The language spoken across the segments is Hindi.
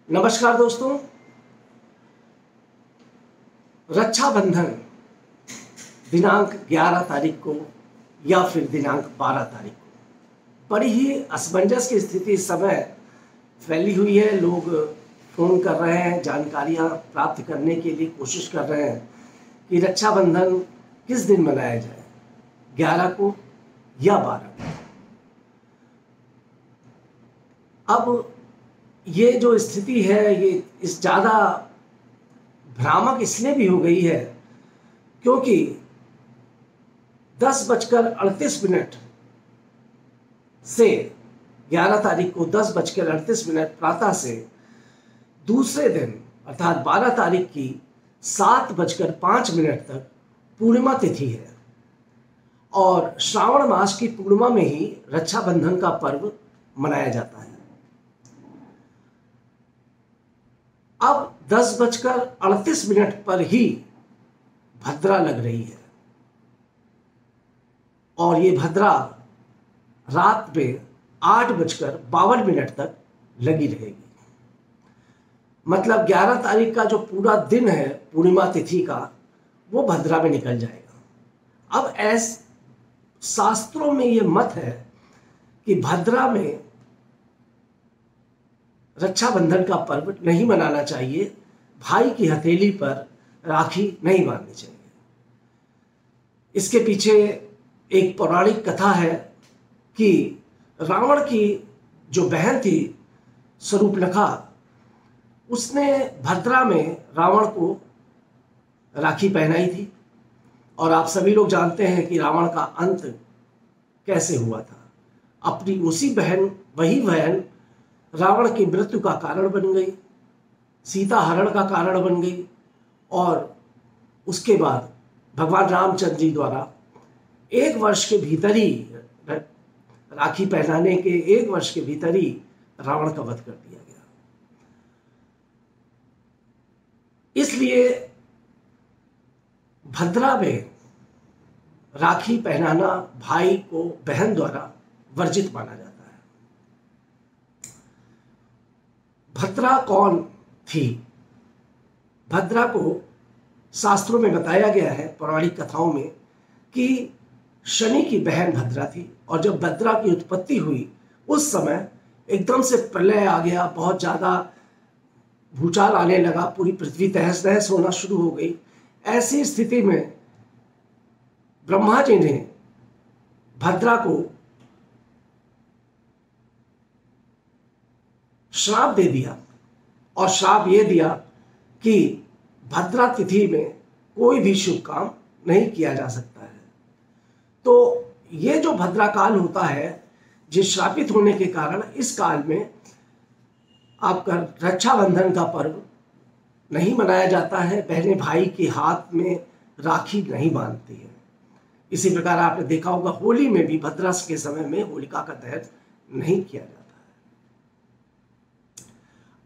नमस्कार दोस्तों। रक्षाबंधन दिनांक 11 तारीख को या फिर दिनांक 12 तारीख को बड़ी ही असमंजस की स्थिति इस समय फैली हुई है। लोग फ़ोन कर रहे हैं, जानकारियां प्राप्त करने के लिए कोशिश कर रहे हैं कि रक्षाबंधन किस दिन मनाया जाए, 11 को या 12 को। अब ये जो स्थिति है ये इस ज़्यादा भ्रामक इसलिए भी हो गई है क्योंकि 10:38 से 11 तारीख को 10:38 प्रातः से दूसरे दिन अर्थात 12 तारीख की 7:05 तक पूर्णिमा तिथि है और श्रावण मास की पूर्णिमा में ही रक्षाबंधन का पर्व मनाया जाता है। अब 10:38 पर ही भद्रा लग रही है और ये भद्रा रात में 8:52 तक लगी रहेगी। मतलब 11 तारीख का जो पूरा दिन है पूर्णिमा तिथि का वो भद्रा में निकल जाएगा। अब शास्त्रों में ये मत है कि भद्रा में रक्षाबंधन का पर्व नहीं मनाना चाहिए, भाई की हथेली पर राखी नहीं बांधनी चाहिए। इसके पीछे एक पौराणिक कथा है कि रावण की जो बहन थी शूर्पणखा, उसने भद्रा में रावण को राखी पहनाई थी और आप सभी लोग जानते हैं कि रावण का अंत कैसे हुआ था। अपनी वही बहन रावण की मृत्यु का कारण बन गई, सीता हरण का कारण बन गई और उसके बाद भगवान रामचंद्र जी द्वारा 1 वर्ष के भीतर ही राखी पहनाने के 1 वर्ष के भीतर ही रावण का वध कर दिया गया। इसलिए भद्रा में राखी पहनाना भाई को बहन द्वारा वर्जित माना जाता है। भद्रा कौन थी? भद्रा को शास्त्रों में बताया गया है, पौराणिक कथाओं में, कि शनि की बहन भद्रा थी और जब भद्रा की उत्पत्ति हुई उस समय एकदम से प्रलय आ गया, बहुत ज़्यादा भूचाल आने लगा, पूरी पृथ्वी तहस नहस होना शुरू हो गई। ऐसी स्थिति में ब्रह्मा जी ने भद्रा को श्राप दे दिया और श्राप ये दिया कि भद्रा तिथि में कोई भी शुभ काम नहीं किया जा सकता है। तो ये जो भद्रा काल होता है, जिस श्रापित होने के कारण इस काल में आपका रक्षाबंधन का पर्व नहीं मनाया जाता है। बहनें भाई के हाथ में राखी नहीं बांधती है। इसी प्रकार आपने देखा होगा होली में भी भद्रा के समय में होलिका का दहन नहीं किया जाता।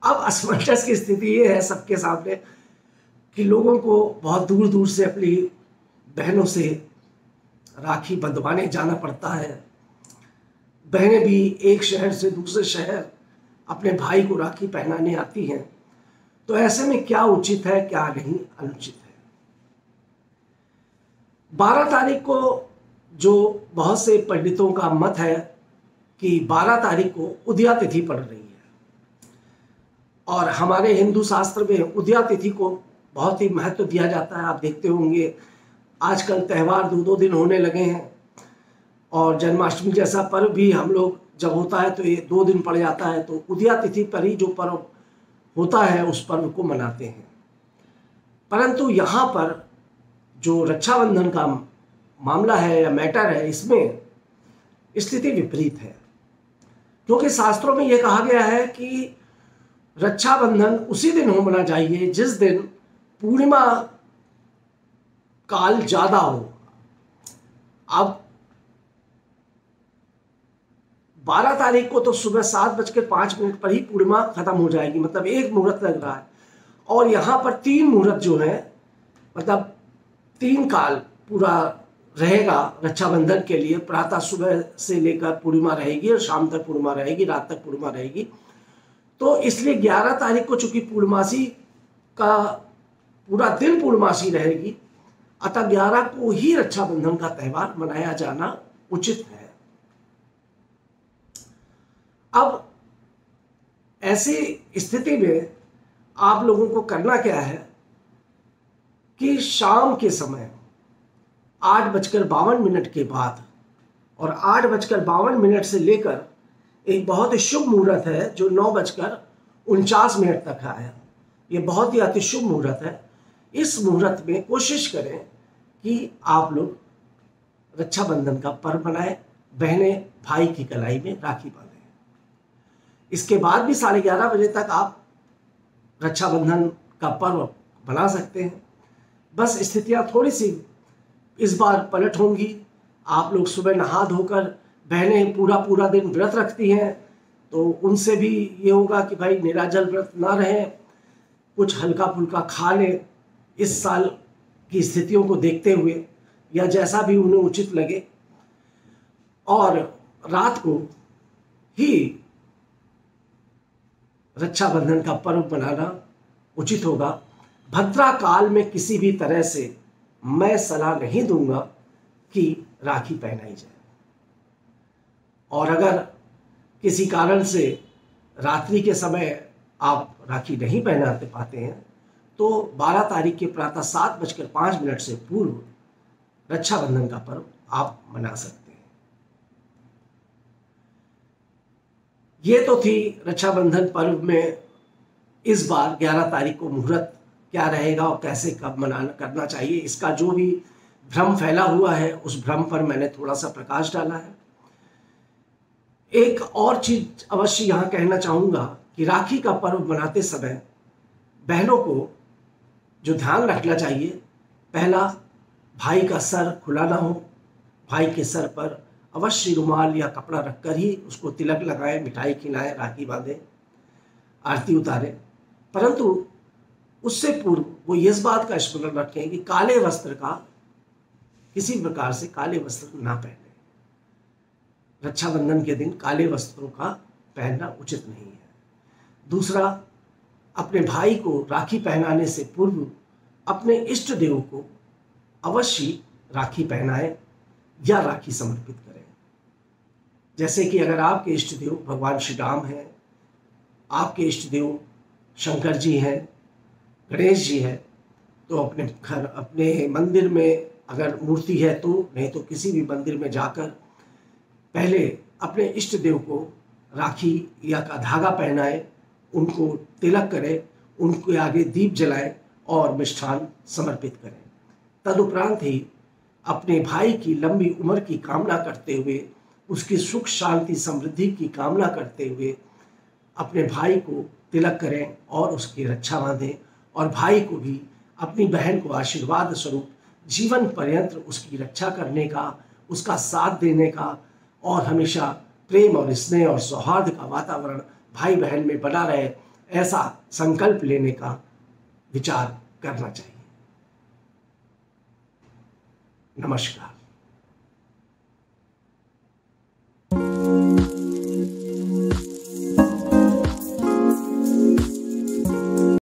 अब असमंजस की स्थिति ये है सबके सामने कि लोगों को बहुत दूर दूर से अपनी बहनों से राखी बंधवाने जाना पड़ता है। बहनें भी एक शहर से दूसरे शहर अपने भाई को राखी पहनाने आती हैं। तो ऐसे में क्या उचित है, क्या नहीं अनुचित है? 12 तारीख को जो बहुत से पंडितों का मत है कि 12 तारीख को उदया तिथि पड़ रही है और हमारे हिंदू शास्त्र में उदया तिथि को बहुत ही महत्व दिया जाता है। आप देखते होंगे आजकल त्यौहार 2-2 दिन होने लगे हैं और जन्माष्टमी जैसा पर्व भी हम लोग जब होता है तो ये 2 दिन पड़ जाता है। तो उदया तिथि पर ही जो पर्व होता है उस पर्व को मनाते हैं। परंतु यहाँ पर जो रक्षाबंधन का मामला है या मैटर है, इसमें स्थिति विपरीत है क्योंकि शास्त्रों में ये कहा गया है कि रक्षाबंधन उसी दिन होना चाहिए जिस दिन पूर्णिमा काल ज्यादा हो। अब 12 तारीख को तो सुबह 7:05 पर ही पूर्णिमा खत्म हो जाएगी, मतलब 1 मुहूर्त लग रहा है और यहाँ पर 3 मुहूर्त जो है, मतलब 3 काल पूरा रहेगा रक्षाबंधन के लिए। प्रातः सुबह से लेकर पूर्णिमा रहेगी और शाम तक पूर्णिमा रहेगी, रात तक पूर्णिमा रहेगी। तो इसलिए 11 तारीख को चूंकि पूर्णमासी का पूरा दिन पूर्णमासी रहेगी, अतः 11 को ही रक्षाबंधन का त्यौहार मनाया जाना उचित है। अब ऐसी स्थिति में आप लोगों को करना क्या है कि शाम के समय 8:52 के बाद और 8:52 से लेकर एक बहुत ही शुभ मुहूर्त है जो 9:49 तक है। ये बहुत ही अति शुभ मुहूर्त है। इस मुहूर्त में कोशिश करें कि आप लोग रक्षाबंधन का पर्व मनाएं, बहनें भाई की कलाई में राखी बांधें। इसके बाद भी 11:30 बजे तक आप रक्षाबंधन का पर्व बना सकते हैं। बस स्थितियां थोड़ी सी इस बार पलट होंगी। आप लोग सुबह नहा धोकर, बहनें पूरा दिन व्रत रखती हैं तो उनसे भी ये होगा कि भाई निराजल व्रत ना रहें, कुछ हल्का फुल्का खा लें इस साल की स्थितियों को देखते हुए, या जैसा भी उन्हें उचित लगे। और रात को ही रक्षाबंधन का पर्व मनाना उचित होगा। भद्रा काल में किसी भी तरह से मैं सलाह नहीं दूंगा कि राखी पहनाई जाए। और अगर किसी कारण से रात्रि के समय आप राखी नहीं पहनाते पाते हैं तो 12 तारीख के प्रातः 7:05 से पूर्व रक्षाबंधन का पर्व आप मना सकते हैं। ये तो थी रक्षाबंधन पर्व में इस बार 11 तारीख को मुहूर्त क्या रहेगा और कैसे कब मनाना करना चाहिए, इसका जो भी भ्रम फैला हुआ है उस भ्रम पर मैंने थोड़ा सा प्रकाश डाला है। एक और चीज अवश्य यहाँ कहना चाहूँगा कि राखी का पर्व मनाते समय बहनों को जो ध्यान रखना चाहिए, पहला, भाई का सर खुला ना हो। भाई के सर पर अवश्य रुमाल या कपड़ा रखकर ही उसको तिलक लगाएं, मिठाई खिलाएं, राखी बांधें, आरती उतारें। परंतु उससे पूर्व वो इस बात का स्मरण रखें कि काले वस्त्र का, किसी प्रकार से काले वस्त्र ना पहने। रक्षाबंधन के दिन काले वस्त्रों का पहनना उचित नहीं है। दूसरा, अपने भाई को राखी पहनाने से पूर्व अपने इष्ट देव को अवश्य राखी पहनाएं या राखी समर्पित करें। जैसे कि अगर आपके इष्ट देव भगवान श्री राम हैं, आपके इष्ट देव शंकर जी हैं, गणेश जी हैं, तो अपने घर, अपने मंदिर में अगर मूर्ति है तो, नहीं तो किसी भी मंदिर में जाकर पहले अपने इष्ट देव को राखी या का धागा पहनाएं, उनको तिलक करें, उनके आगे दीप जलाएं और मिष्ठान समर्पित करें। तदुपरांत ही अपने भाई की लंबी उम्र की कामना करते हुए, उसकी सुख शांति समृद्धि की कामना करते हुए अपने भाई को तिलक करें और उसकी रक्षा बांधें। और भाई को भी अपनी बहन को आशीर्वाद स्वरूप जीवन पर्यंत उसकी रक्षा करने का, उसका साथ देने का और हमेशा प्रेम और स्नेह और सौहार्द का वातावरण भाई बहन में बना रहे, ऐसा संकल्प लेने का विचार करना चाहिए। नमस्कार।